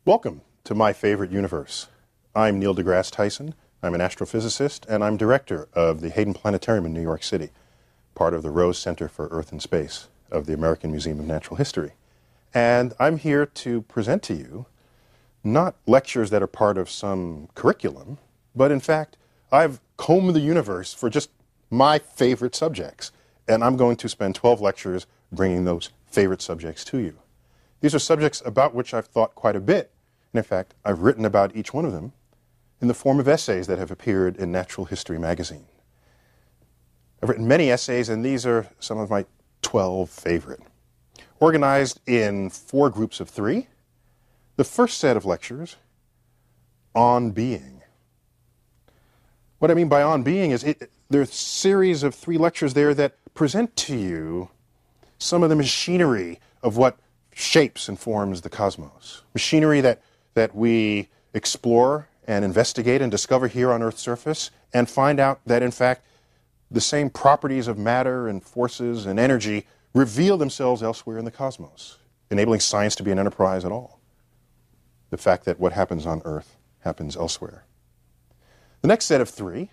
Welcome to My Favorite Universe. I'm Neil deGrasse Tyson. I'm an astrophysicist, and I'm director of the Hayden Planetarium in New York City, part of the Rose Center for Earth and Space of the American Museum of Natural History. And I'm here to present to you not lectures that are part of some curriculum, but in fact, I've combed the universe for just my favorite subjects. And I'm going to spend 12 lectures bringing those favorite subjects to you. These are subjects about which I've thought quite a bit. And in fact, I've written about each one of them in the form of essays that have appeared in Natural History magazine. I've written many essays, and these are some of my 12 favorite. Organized in 4 groups of 3. The first set of lectures, On Being. What I mean by On Being is there are a series of 3 lectures there that present to you some of the machinery of what shapes and forms the cosmos. Machinery that we explore and investigate and discover here on Earth's surface, and find out that, in fact, the same properties of matter and forces and energy reveal themselves elsewhere in the cosmos, enabling science to be an enterprise at all. The fact that what happens on Earth happens elsewhere. The next set of 3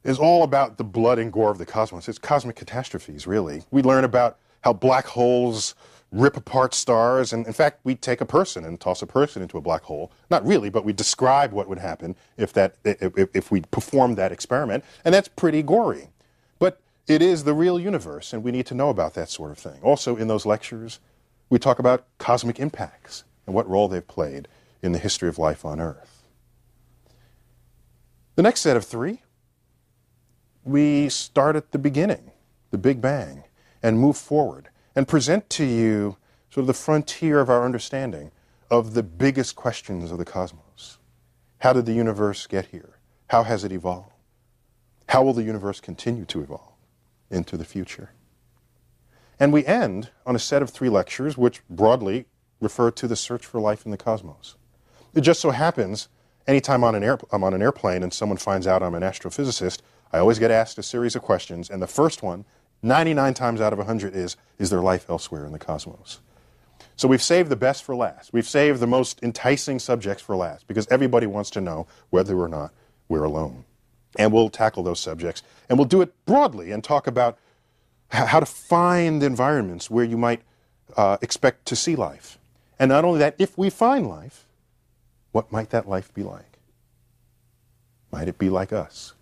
is all about the blood and gore of the cosmos. It's cosmic catastrophes, really. We learn about how black holes rip apart stars, and in fact, we take a person and toss a person into a black hole. Not really, but we describe what would happen if we performed that experiment, and that's pretty gory. But it is the real universe, and we need to know about that sort of thing. Also, in those lectures, we talk about cosmic impacts and what role they've played in the history of life on Earth. The next set of 3, we start at the beginning, the Big Bang, and move forward and present to you sort of the frontier of our understanding of the biggest questions of the cosmos. How did the universe get here? How has it evolved? How will the universe continue to evolve into the future? And we end on a set of 3 lectures which broadly refer to the search for life in the cosmos. It just so happens, anytime I'm on an airplane and someone finds out I'm an astrophysicist, I always get asked a series of questions, and the first one, 99 times out of 100, is there life elsewhere in the cosmos? So we've saved the best for last. We've saved the most enticing subjects for last, because everybody wants to know whether or not we're alone. And we'll tackle those subjects, and we'll do it broadly and talk about how to find environments where you might expect to see life. And not only that, if we find life, what might that life be like? Might it be like us,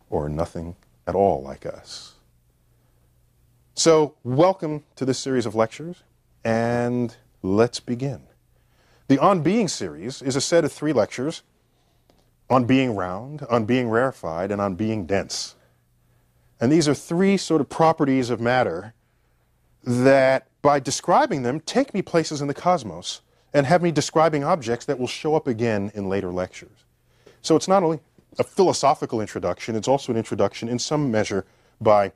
or nothing at all like us? So, welcome to this series of lectures, and let's begin. The On Being series is a set of 3 lectures on being round, on being rarefied, and on being dense. And these are 3 sort of properties of matter that, by describing them, take me places in the cosmos and have me describing objects that will show up again in later lectures. So it's not only a philosophical introduction, it's also an introduction in some measure by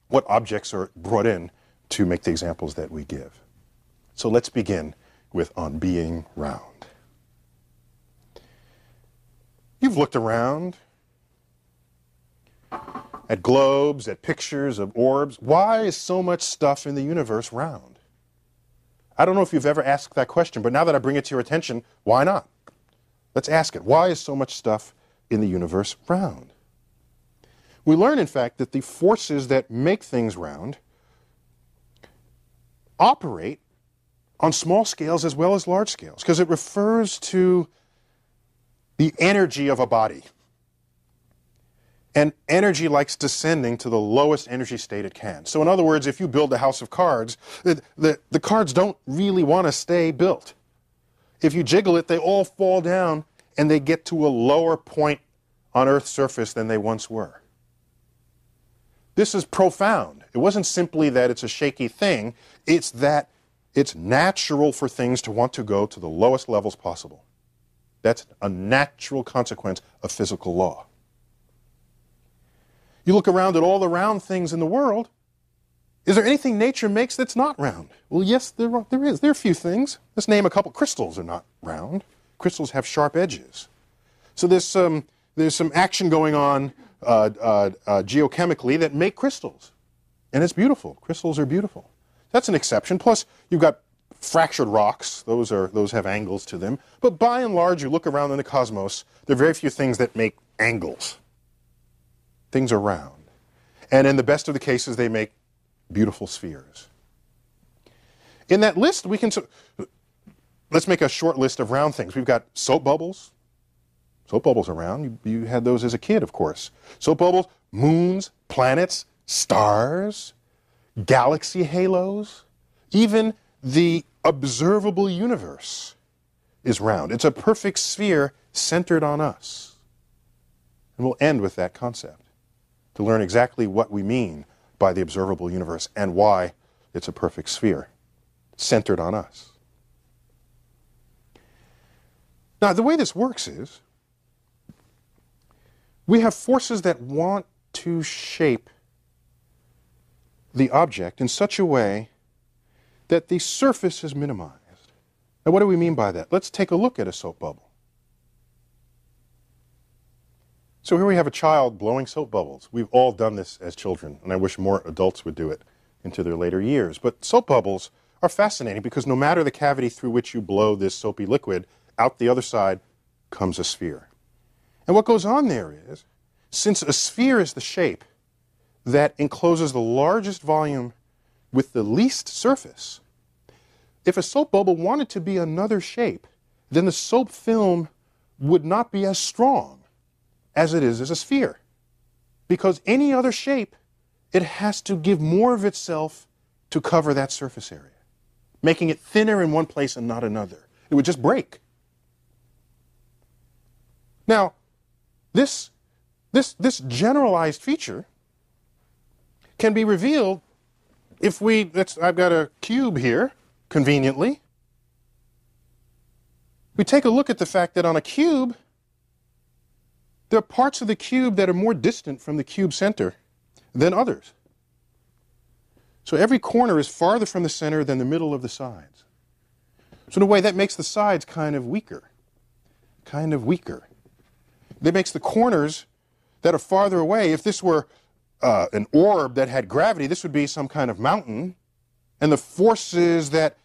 what objects are brought in to make the examples that we give. So let's begin with On Being Round. You've looked around at globes, at pictures of orbs. Why is so much stuff in the universe round? I don't know if you've ever asked that question, but now that I bring it to your attention, why not? Let's ask it. Why is so much stuff in the universe round? We learn, in fact, that the forces that make things round operate on small scales as well as large scales, because it refers to the energy of a body. And energy likes descending to the lowest energy state it can. So in other words, if you build a house of cards, the cards don't really want to stay built. If you jiggle it, they all fall down and they get to a lower point on Earth's surface than they once were. This is profound. It wasn't simply that it's a shaky thing, it's that it's natural for things to want to go to the lowest levels possible. That's a natural consequence of physical law. You look around at all the round things in the world. Is there anything nature makes that's not round? Well, yes, there is. There are a few things. Let's name a couple. Crystals are not round. Crystals have sharp edges. So there's some action going on geochemically that make crystals. And it's beautiful. Crystals are beautiful. That's an exception. Plus, you've got fractured rocks. Those have angles to them. But by and large, you look around in the cosmos, there are very few things that make angles. Things are round. And in the best of the cases, they make beautiful spheres. In that list, let's make a short list of round things. We've got soap bubbles. Soap bubbles are round. You had those as a kid, of course. Soap bubbles, moons, planets, stars, galaxy halos, even the observable universe is round. It's a perfect sphere centered on us. And we'll end with that concept to learn exactly what we mean by the observable universe and why it's a perfect sphere centered on us. Now, the way this works is we have forces that want to shape the object in such a way that the surface is minimized. Now, what do we mean by that? Let's take a look at a soap bubble. So here we have a child blowing soap bubbles. We've all done this as children, and I wish more adults would do it into their later years. But soap bubbles are fascinating because no matter the cavity through which you blow this soapy liquid, out the other side comes a sphere. And what goes on there is, since a sphere is the shape that encloses the largest volume with the least surface, if a soap bubble wanted to be another shape, then the soap film would not be as strong as it is as a sphere. Because any other shape, it has to give more of itself to cover that surface area, making it thinner in one place and not another. It would just break. Now, this generalized feature can be revealed if I've got a cube here, conveniently. We take a look at the fact that on a cube, there are parts of the cube that are more distant from the cube center than others. So every corner is farther from the center than the middle of the sides. So in a way, that makes the sides kind of weaker. That makes the corners that are farther away, if this were an orb that had gravity, this would be some kind of mountain, and the forces that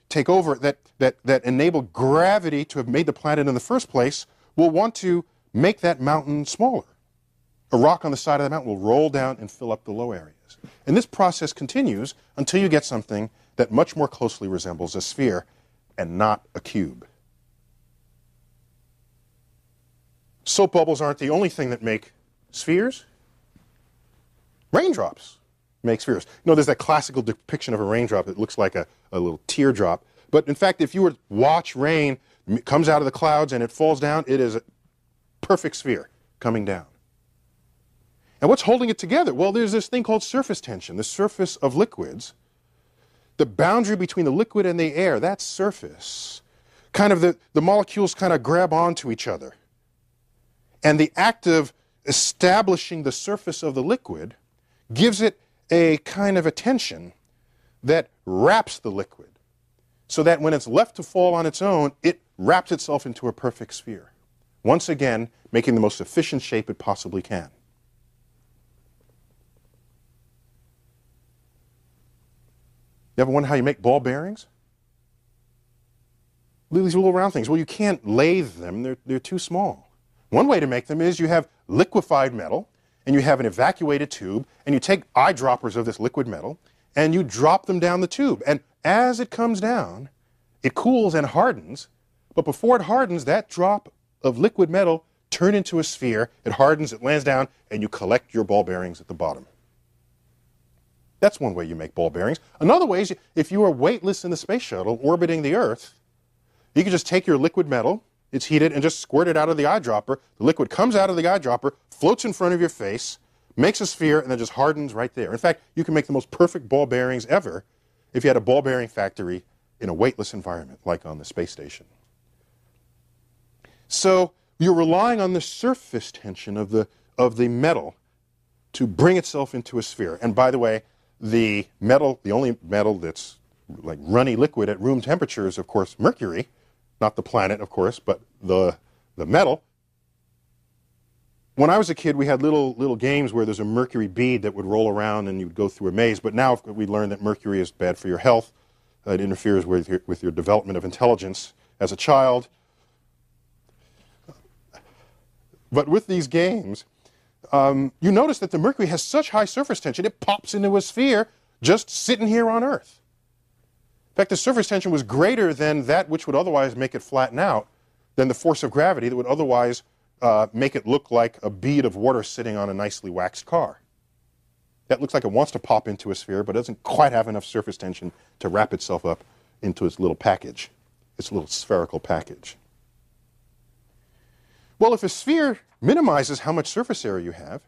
take over, that enable gravity to have made the planet in the first place, will want to make that mountain smaller. A rock on the side of the mountain will roll down and fill up the low areas. And this process continues until you get something that much more closely resembles a sphere and not a cube. Soap bubbles aren't the only thing that make spheres. Raindrops make spheres. You know, there's that classical depiction of a raindrop that looks like a little teardrop. But in fact, if you were to watch rain, it comes out of the clouds and it falls down, it is a perfect sphere coming down. And what's holding it together? Well, there's this thing called surface tension, the surface of liquids. The boundary between the liquid and the air, that surface, kind of the molecules kind of grab onto each other. And the act of establishing the surface of the liquid gives it a kind of a tension that wraps the liquid, so that when it's left to fall on its own, it wraps itself into a perfect sphere. Once again, making the most efficient shape it possibly can. You ever wonder how you make ball bearings? These little round things. Well, you can't lathe them. They're too small. One way to make them is you have liquefied metal, and you have an evacuated tube, and you take eyedroppers of this liquid metal, and you drop them down the tube. And as it comes down, it cools and hardens, but before it hardens, that drop of liquid metal turns into a sphere, it hardens, it lands down, and you collect your ball bearings at the bottom. That's one way you make ball bearings. Another way is if you are weightless in the space shuttle orbiting the Earth, you can just take your liquid metal, it's heated, and just squirt it out of the eyedropper. The liquid comes out of the eyedropper, floats in front of your face, makes a sphere, and then just hardens right there. In fact, you can make the most perfect ball bearings ever if you had a ball bearing factory in a weightless environment, like on the space station. So you're relying on the surface tension of the metal to bring itself into a sphere. And by the way, the metal, the only metal that's like runny liquid at room temperature is, of course, mercury. Not the planet, of course, but the metal. When I was a kid, we had little games where there's a mercury bead that would roll around and you'd go through a maze. But now we learned that mercury is bad for your health. It interferes with your development of intelligence as a child. But with these games, you notice that the Mercury has such high surface tension, it pops into a sphere just sitting here on Earth. In fact, the surface tension was greater than that which would otherwise make it flatten out, than the force of gravity that would otherwise make it look like a bead of water sitting on a nicely waxed car. That looks like it wants to pop into a sphere, but doesn't quite have enough surface tension to wrap itself up into its little package, its little spherical package. Well, if a sphere minimizes how much surface area you have,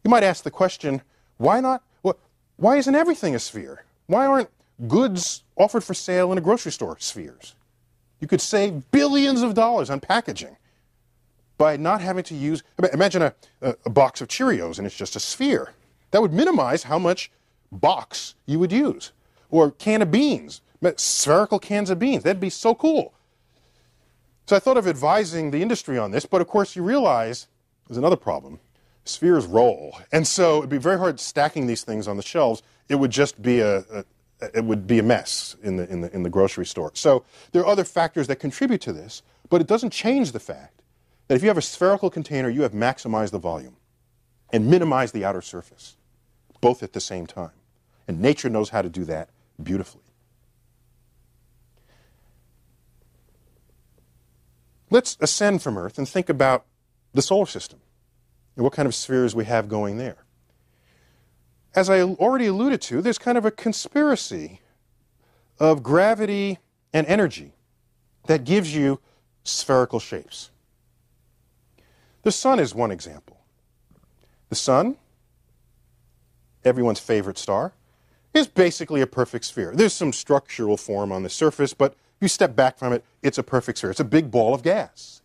you might ask the question, why not? Well, why isn't everything a sphere? Why aren't goods offered for sale in a grocery store spheres? You could save billions of dollars on packaging by not having to use, imagine a box of Cheerios and it's just a sphere. That would minimize how much box you would use. Or a can of beans, spherical cans of beans. That'd be so cool. So I thought of advising the industry on this, but of course you realize there's another problem. Spheres roll. And so it'd be very hard stacking these things on the shelves. It would just be it would be a mess in the grocery store. So there are other factors that contribute to this, but it doesn't change the fact that if you have a spherical container, you have maximized the volume and minimized the outer surface, both at the same time. And nature knows how to do that beautifully. Let's ascend from Earth and think about the solar system and what kind of spheres we have going there. As I already alluded to, there's kind of a conspiracy of gravity and energy that gives you spherical shapes. The sun is one example. The sun, everyone's favorite star, is basically a perfect sphere. There's some structural form on the surface, but if you step back from it, it's a perfect sphere. It's a big ball of gas.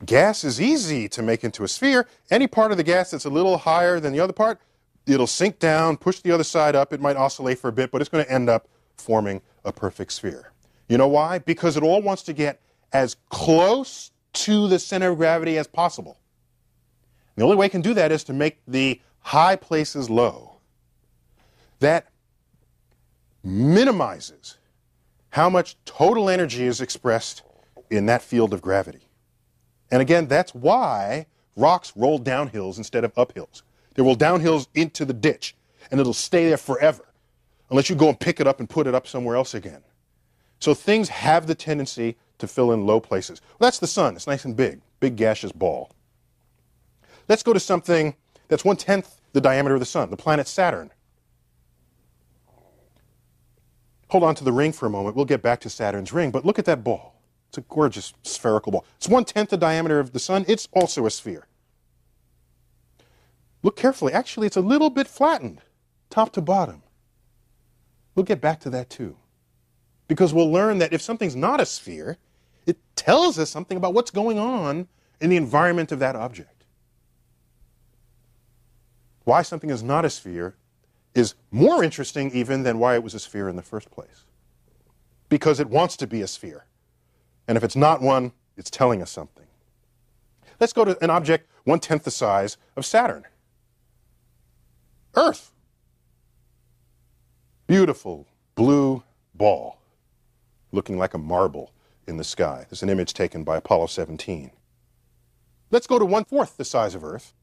Gas is easy to make into a sphere. Any part of the gas that's a little higher than the other part, it'll sink down, push the other side up. It might oscillate for a bit, but it's going to end up forming a perfect sphere. You know why? Because it all wants to get as close to the center of gravity as possible. The only way it can do that is to make the high places low. That minimizes how much total energy is expressed in that field of gravity. And again, that's why rocks roll down hills instead of up hills. They roll down hills into the ditch, and it'll stay there forever, unless you go and pick it up and put it up somewhere else again. So things have the tendency to fill in low places. Well, that's the sun. It's nice and big gaseous ball. Let's go to something that's 1/10 the diameter of the sun, the planet Saturn. Hold on to the ring for a moment. We'll get back to Saturn's ring, but look at that ball. It's a gorgeous spherical ball. It's 1/10 the diameter of the sun. It's also a sphere. Look carefully. Actually, it's a little bit flattened, top to bottom. We'll get back to that too. Because we'll learn that if something's not a sphere, it tells us something about what's going on in the environment of that object. Why something is not a sphere is more interesting even than why it was a sphere in the first place. Because it wants to be a sphere. And if it's not one, it's telling us something. Let's go to an object 1/10 the size of Saturn. Earth. Beautiful blue ball, looking like a marble in the sky. This is an image taken by Apollo 17. Let's go to 1/4 the size of Earth.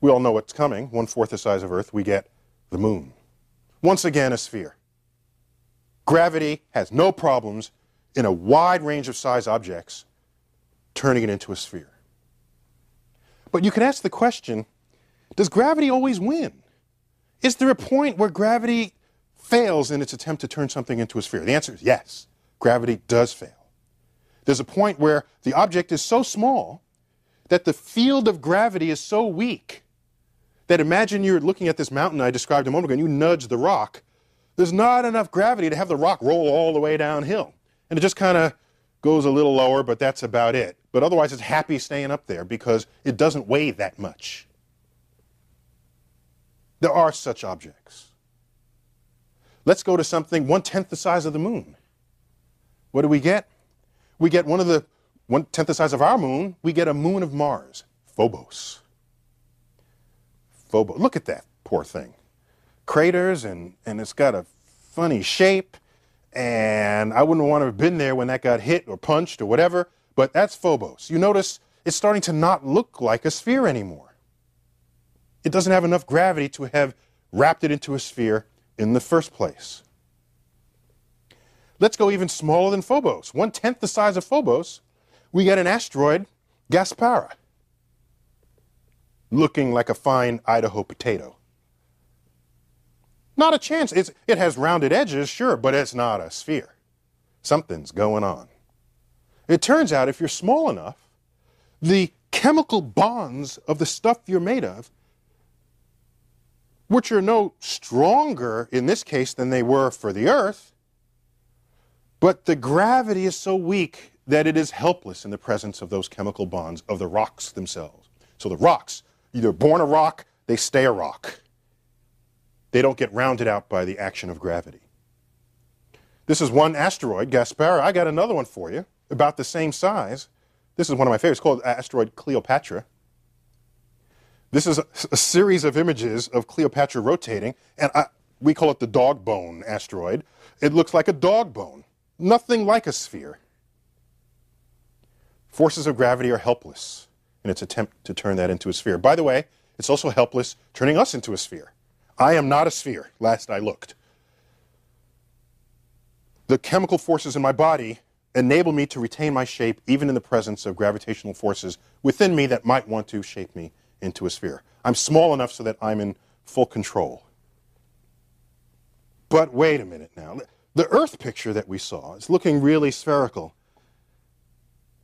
We all know what's coming. 1/4 the size of Earth, we get the moon. Once again, a sphere. Gravity has no problems in a wide range of size objects turning it into a sphere. But you can ask the question, does gravity always win? Is there a point where gravity fails in its attempt to turn something into a sphere? The answer is yes. Gravity does fail. There's a point where the object is so small that the field of gravity is so weak that imagine you're looking at this mountain I described a moment ago and you nudge the rock. There's not enough gravity to have the rock roll all the way downhill. And it just kind of goes a little lower, but that's about it. But otherwise it's happy staying up there because it doesn't weigh that much. There are such objects. Let's go to something 1/10 the size of the moon. What do we get? We get 1/10 the size of our moon, we get a moon of Mars, Phobos. Phobos. Look at that poor thing. craters, and it's got a funny shape, and I wouldn't want to have been there when that got hit or punched or whatever, but that's Phobos. You notice it's starting to not look like a sphere anymore. It doesn't have enough gravity to have wrapped it into a sphere in the first place. Let's go even smaller than Phobos. 1/10 the size of Phobos, we get an asteroid, Gaspara, looking like a fine Idaho potato. Not a chance. It has rounded edges, sure, but it's not a sphere. Something's going on. It turns out if you're small enough, the chemical bonds of the stuff you're made of, which are no stronger in this case than they were for the Earth, but the gravity is so weak that it is helpless in the presence of those chemical bonds of the rocks themselves. So the rocks, either born a rock, they stay a rock. They don't get rounded out by the action of gravity. This is one asteroid, Gaspara. I got another one for you, about the same size. This is one of my favorites, called asteroid Cleopatra. This is a series of images of Cleopatra rotating, and we call it the dog bone asteroid. It looks like a dog bone, nothing like a sphere. Forces of gravity are helpless in its attempt to turn that into a sphere. By the way, it's also helpless turning us into a sphere. I am not a sphere, last I looked. The chemical forces in my body enable me to retain my shape even in the presence of gravitational forces within me that might want to shape me into a sphere. I'm small enough so that I'm in full control. But wait a minute now. The Earth picture that we saw is looking really spherical.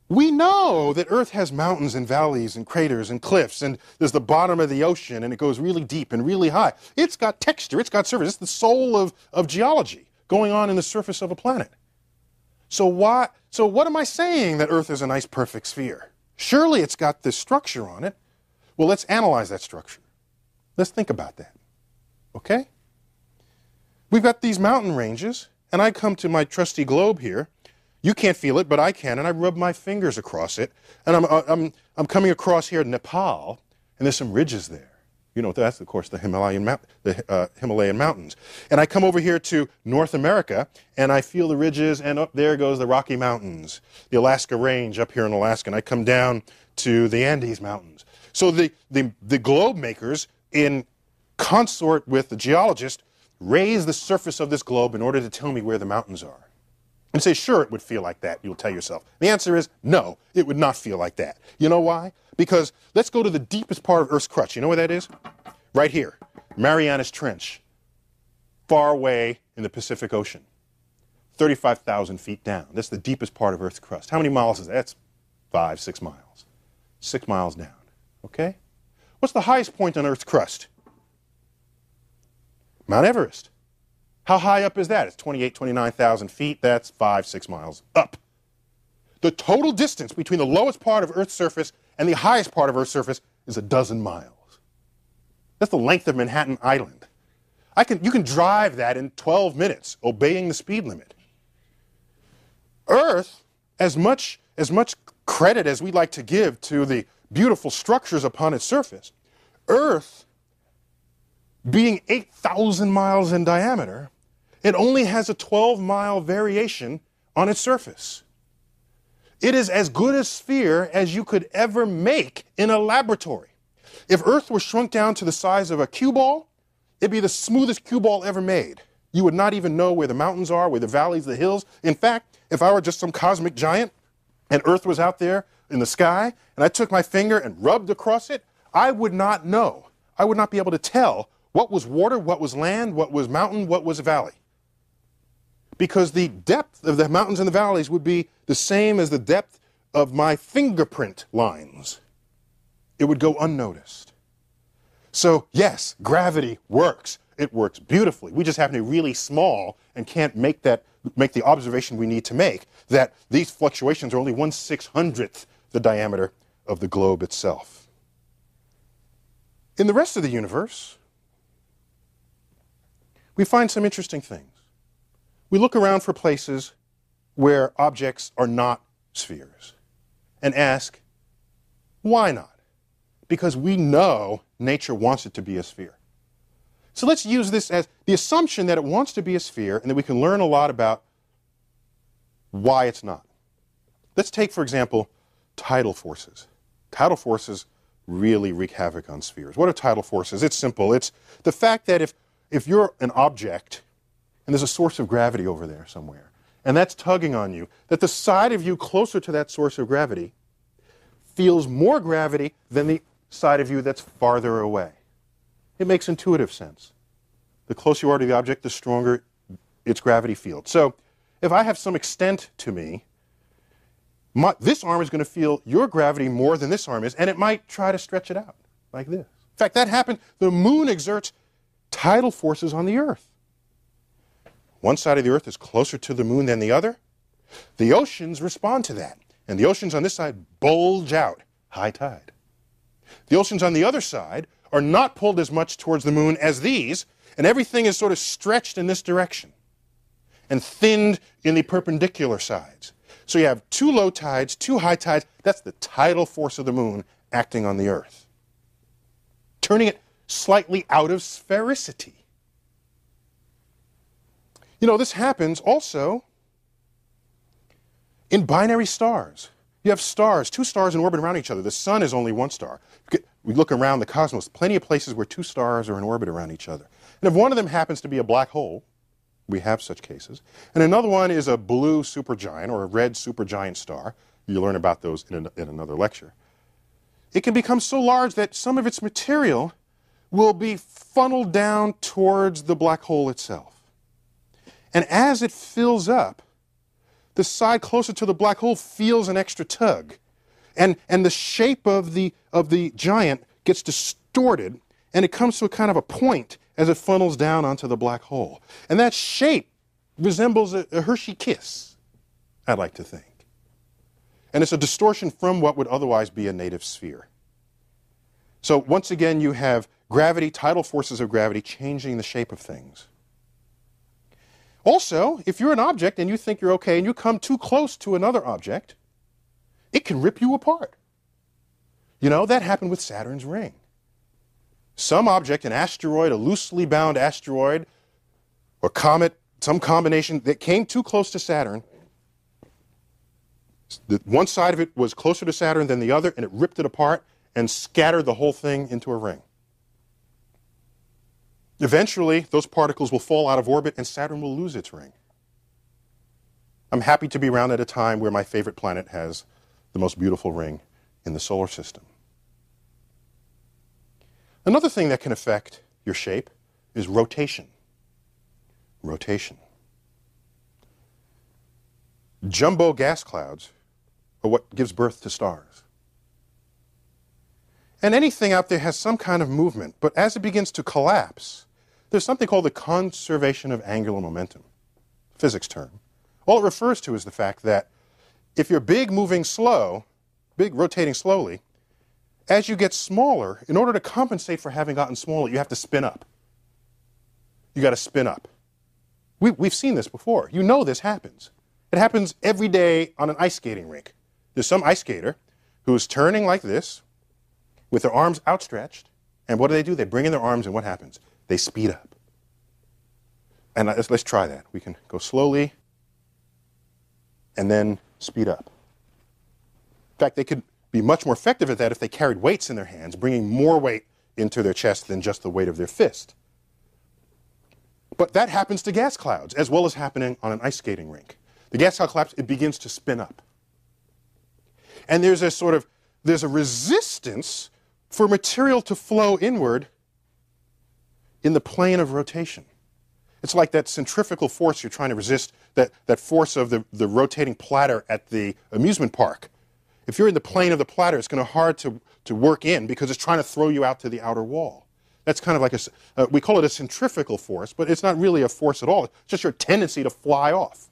We know that Earth has mountains and valleys and craters and cliffs, and there's the bottom of the ocean, and it goes really deep and really high. It's got texture, it's got surface. It's the soul of geology going on in the surface of a planet. So what am I saying that Earth is a nice perfect sphere? Surely it's got this structure on it. Well, let's analyze that structure. Let's think about that. Okay? We've got these mountain ranges, and I come to my trusty globe here. You can't feel it, but I can, and I rub my fingers across it. And I'm coming across here Nepal, and there's some ridges there. You know, that's, of course, the Himalayan mountains. And I come over here to North America, and I feel the ridges, and up there goes the Rocky Mountains, the Alaska Range up here in Alaska, and I come down to the Andes Mountains. So the globe makers, in consort with the geologist, raise the surface of this globe in order to tell me where the mountains are. And say, sure, it would feel like that, you'll tell yourself. The answer is, no, it would not feel like that. You know why? Because let's go to the deepest part of Earth's crust. You know where that is? Right here, Marianas Trench, far away in the Pacific Ocean, 35,000 feet down. That's the deepest part of Earth's crust. How many miles is that? That's 5, 6 miles. 6 miles down, okay? What's the highest point on Earth's crust? Mount Everest. How high up is that? It's 29,000 feet. That's 5, 6 miles up. The total distance between the lowest part of Earth's surface and the highest part of Earth's surface is 12 miles. That's the length of Manhattan Island. You can drive that in 12 minutes, obeying the speed limit. Earth, as much credit as we like to give to the beautiful structures upon its surface, Earth, being 8,000 miles in diameter, it only has a 12-mile variation on its surface. It is as good a sphere as you could ever make in a laboratory. If Earth were shrunk down to the size of a cue ball, it'd be the smoothest cue ball ever made. You would not even know where the mountains are, where the valleys, the hills. In fact, if I were just some cosmic giant and Earth was out there in the sky and I took my finger and rubbed across it, I would not know. I would not be able to tell what was water, what was land, what was mountain, what was valley. Because the depth of the mountains and the valleys would be the same as the depth of my fingerprint lines. It would go unnoticed. So yes, gravity works. It works beautifully. We just happen to be really small and can't make the observation we need to make that these fluctuations are only 1/600th the diameter of the globe itself. In the rest of the universe, we find some interesting things. We look around for places where objects are not spheres and ask, why not? Because we know nature wants it to be a sphere. So let's use this as the assumption that it wants to be a sphere and that we can learn a lot about why it's not. Let's take, for example, tidal forces. Tidal forces really wreak havoc on spheres. What are tidal forces? It's simple. It's the fact that if you're an object and there's a source of gravity over there somewhere, and that's tugging on you, that the side of you closer to that source of gravity feels more gravity than the side of you that's farther away. It makes intuitive sense. The closer you are to the object, the stronger its gravity field. So if I have some extent to me, this arm is going to feel your gravity more than this arm is, and it might try to stretch it out like this. In fact, that happened. The moon exerts tidal forces on the Earth. One side of the Earth is closer to the moon than the other. The oceans respond to that, and the oceans on this side bulge out, high tide. The oceans on the other side are not pulled as much towards the moon as these, and everything is sort of stretched in this direction and thinned in the perpendicular sides. So you have two low tides, two high tides. That's the tidal force of the moon acting on the Earth, turning it slightly out of sphericity. You know, this happens also in binary stars. You have stars, two stars in orbit around each other. The sun is only one star. We look around the cosmos, plenty of places where two stars are in orbit around each other. And if one of them happens to be a black hole, we have such cases, and another one is a blue supergiant or a red supergiant star, you learn about those in another lecture, it can become so large that some of its material will be funneled down towards the black hole itself. And as it fills up, the side closer to the black hole feels an extra tug. And the shape of the giant gets distorted, and it comes to a kind of a point as it funnels down onto the black hole. And that shape resembles a Hershey kiss, I'd like to think. And it's a distortion from what would otherwise be a native sphere. So once again, you have gravity, tidal forces of gravity changing the shape of things. Also, if you're an object and you think you're okay and you come too close to another object, it can rip you apart. You know, that happened with Saturn's ring. Some object, an asteroid, a loosely bound asteroid, or comet, some combination that came too close to Saturn, one side of it was closer to Saturn than the other, and it ripped it apart and scattered the whole thing into a ring. Eventually, those particles will fall out of orbit and Saturn will lose its ring. I'm happy to be around at a time where my favorite planet has the most beautiful ring in the solar system. Another thing that can affect your shape is rotation. Rotation. Jumbo gas clouds are what gives birth to stars. And anything out there has some kind of movement, but as it begins to collapse, there's something called the conservation of angular momentum, physics term. All it refers to is the fact that if you're big moving slow, big rotating slowly, as you get smaller, in order to compensate for having gotten smaller, you have to spin up. You got to spin up. We've seen this before. You know this happens. It happens every day on an ice skating rink. There's some ice skater who's turning like this with their arms outstretched, and what do? They bring in their arms, and what happens? They speed up. And let's try that. We can go slowly and then speed up. In fact, they could be much more effective at that if they carried weights in their hands, bringing more weight into their chest than just the weight of their fist. But that happens to gas clouds, as well as happening on an ice skating rink. The gas cloud collapses, it begins to spin up. And there's a resistance for material to flow inward in the plane of rotation. It's like that centrifugal force you're trying to resist, that force of the rotating platter at the amusement park. If you're in the plane of the platter, it's going to be hard to work in because it's trying to throw you out to the outer wall. That's kind of like we call it a centrifugal force, but it's not really a force at all. It's just your tendency to fly off.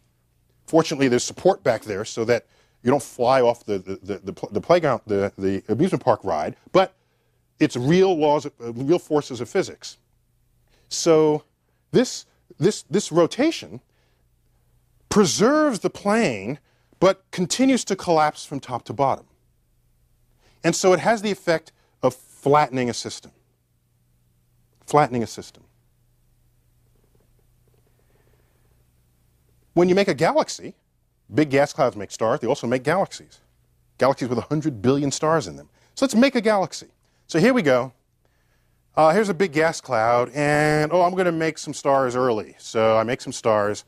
Fortunately, there's support back there so that you don't fly off the playground, the amusement park ride, but it's real laws, real forces of physics. So this rotation preserves the plane, but continues to collapse from top to bottom. And so it has the effect of flattening a system. Flattening a system. When you make a galaxy, big gas clouds make stars. They also make galaxies. Galaxies with 100 billion stars in them. So let's make a galaxy. So here we go. Here's a big gas cloud, and I'm going to make some stars early. So I make some stars,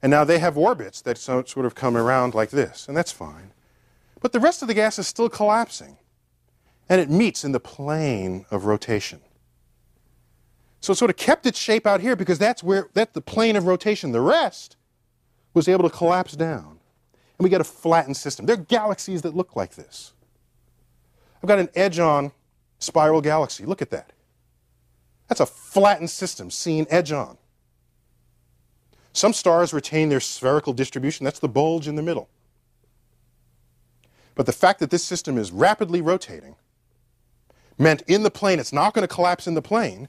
and now they have orbits that sort of come around like this, and that's fine. But the rest of the gas is still collapsing, and it meets in the plane of rotation. So it sort of kept its shape out here because that's the plane of rotation. The rest was able to collapse down, and we get a flattened system. There are galaxies that look like this. I've got an edge-on spiral galaxy. Look at that. That's a flattened system seen edge-on. Some stars retain their spherical distribution. That's the bulge in the middle. But the fact that this system is rapidly rotating meant in the plane, it's not going to collapse in the plane,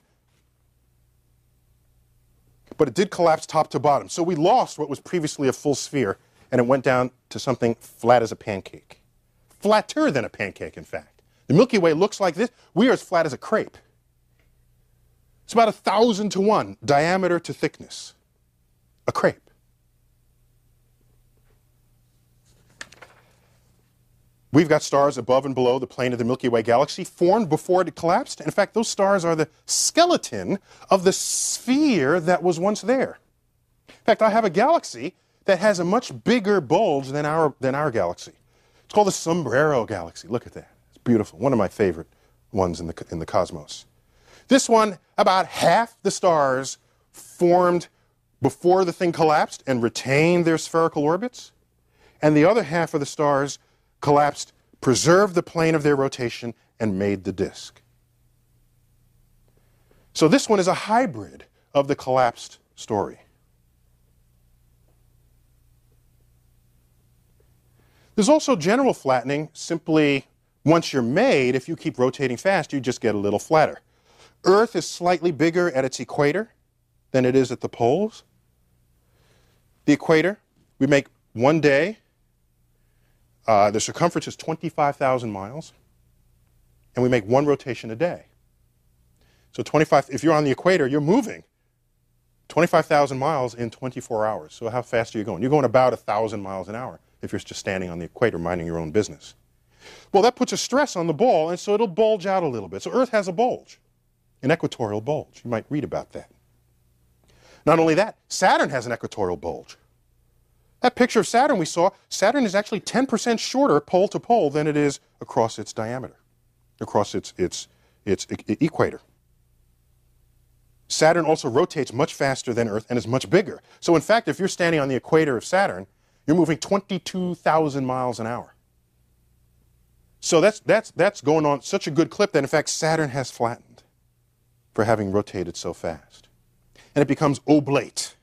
but it did collapse top to bottom. So we lost what was previously a full sphere, and it went down to something flat as a pancake. Flatter than a pancake, in fact. The Milky Way looks like this. We are as flat as a crepe. It's about 1,000 to 1 diameter to thickness. A crepe. We've got stars above and below the plane of the Milky Way galaxy formed before it collapsed. In fact, those stars are the skeleton of the sphere that was once there. In fact, I have a galaxy that has a much bigger bulge than our galaxy. It's called the Sombrero Galaxy. Look at that. It's beautiful. One of my favorite ones in the cosmos. This one, about half the stars formed before the thing collapsed and retained their spherical orbits, and the other half of the stars collapsed, preserved the plane of their rotation, and made the disk. So this one is a hybrid of the collapsed story. There's also general flattening. Simply, once you're made, if you keep rotating fast, you just get a little flatter. Earth is slightly bigger at its equator than it is at the poles. The equator, we make one day. The circumference is 25,000 miles, and we make one rotation a day. So if you're on the equator, you're moving 25,000 miles in 24 hours. So how fast are you going? You're going about 1,000 miles an hour if you're just standing on the equator minding your own business. Well, that puts a stress on the ball, and so it'll bulge out a little bit. So Earth has a bulge, an equatorial bulge. You might read about that. Not only that, Saturn has an equatorial bulge. That picture of Saturn we saw, Saturn is actually 10% shorter pole to pole than it is across its diameter, across its equator. Saturn also rotates much faster than Earth and is much bigger. So in fact, if you're standing on the equator of Saturn, you're moving 22,000 miles an hour. So that's going on such a good clip that in fact Saturn has flattened for having rotated so fast. And it becomes oblate.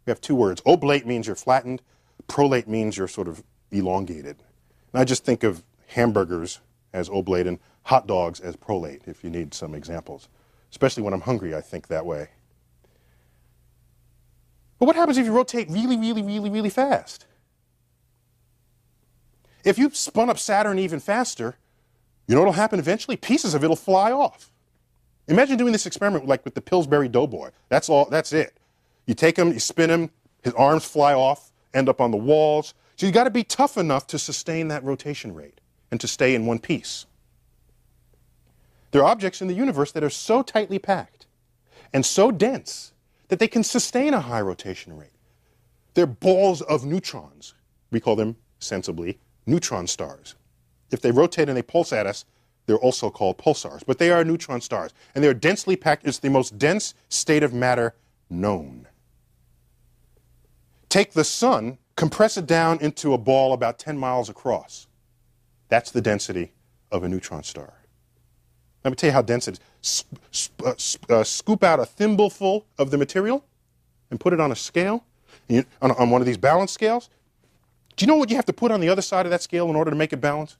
We have two words. Oblate means you're flattened. Prolate means you're sort of elongated. And I just think of hamburgers as oblate and hot dogs as prolate, if you need some examples. Especially when I'm hungry, I think that way. But what happens if you rotate really, really, really, really fast? If you spun up Saturn even faster, you know what will happen eventually? Pieces of it will fly off. Imagine doing this experiment like with the Pillsbury Doughboy. That's it. You take him, you spin him, his arms fly off, end up on the walls. So you've got to be tough enough to sustain that rotation rate and to stay in one piece. There are objects in the universe that are so tightly packed and so dense that they can sustain a high rotation rate. They're balls of neutrons. We call them, sensibly, neutron stars. If they rotate and they pulse at us, they're also called pulsars. But they are neutron stars. And they're densely packed. It's the most dense state of matter known. Take the sun, compress it down into a ball about 10 miles across. That's the density of a neutron star. Let me tell you how dense it is. Scoop out a thimbleful of the material and put it on a scale, on one of these balance scales. Do you know what you have to put on the other side of that scale in order to make it balance?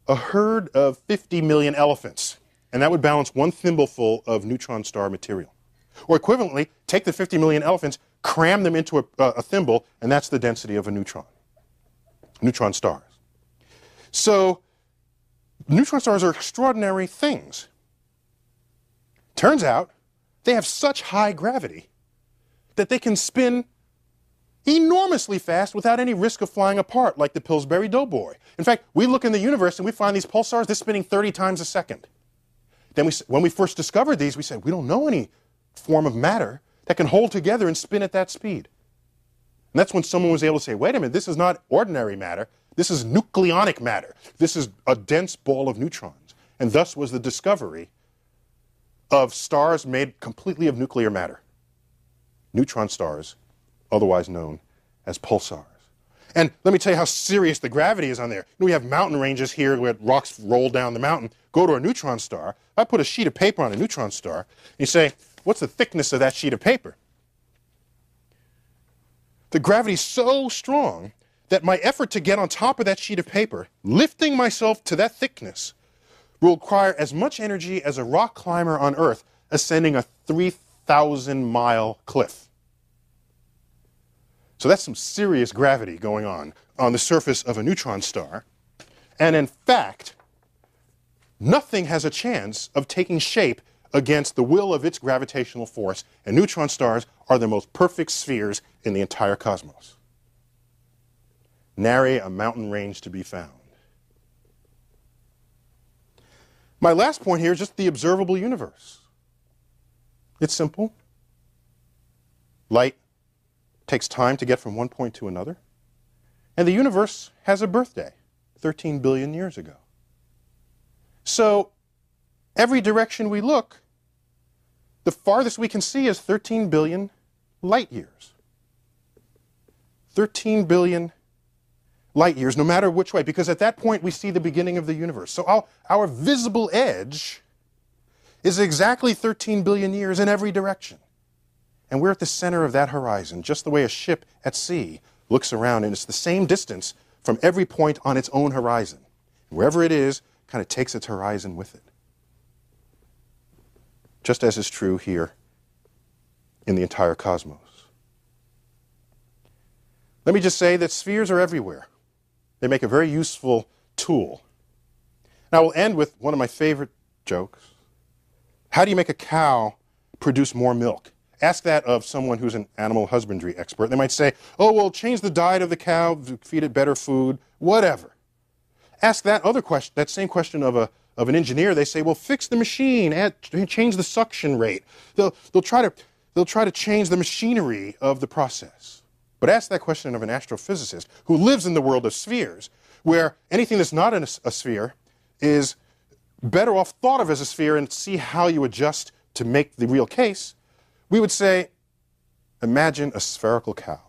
A herd of 50 million elephants. And that would balance one thimbleful of neutron star material. Or equivalently, take the 50 million elephants, cram them into a thimble, and that's the density of a neutron. Neutron stars. So, neutron stars are extraordinary things. Turns out, they have such high gravity that they can spin enormously fast without any risk of flying apart, like the Pillsbury Doughboy. In fact, we look in the universe and we find these pulsars, they're spinning 30 times a second. Then when we first discovered these, we said, we don't know any form of matter that can hold together and spin at that speed. And that's when someone was able to say, wait a minute, this is not ordinary matter, this is nucleonic matter. This is a dense ball of neutrons. And thus was the discovery of stars made completely of nuclear matter. Neutron stars, otherwise known as pulsars. And let me tell you how serious the gravity is on there. We have mountain ranges here where rocks roll down the mountain. Go to a neutron star. I put a sheet of paper on a neutron star. And you say, what's the thickness of that sheet of paper? The gravity is so strong that my effort to get on top of that sheet of paper, lifting myself to that thickness, will require as much energy as a rock climber on Earth ascending a 3,000-mile cliff. So that's some serious gravity going on the surface of a neutron star. And in fact, nothing has a chance of taking shape against the will of its gravitational force, and neutron stars are the most perfect spheres in the entire cosmos. Nary a mountain range to be found. My last point here is just the observable universe. It's simple. Light takes time to get from one point to another. And the universe has a birthday 13 billion years ago. So every direction we look, the farthest we can see is 13 billion light years. 13 billion light years, no matter which way, because at that point we see the beginning of the universe. So our visible edge is exactly 13 billion years in every direction. And we're at the center of that horizon, just the way a ship at sea looks around, and it's the same distance from every point on its own horizon. Wherever it is, kind of takes its horizon with it. Just as is true here in the entire cosmos. Let me just say that spheres are everywhere. They make a very useful tool. And I will end with one of my favorite jokes. How do you make a cow produce more milk? Ask that of someone who's an animal husbandry expert. They might say, oh, well, change the diet of the cow, feed it better food, whatever. Ask that other question, that same question of an engineer. They say, well, fix the machine, change the suction rate. They'll try to change the machinery of the process. But ask that question of an astrophysicist who lives in the world of spheres, where anything that's not in a sphere is better off thought of as a sphere, and see how you adjust to make the real case. We would say, imagine a spherical cow.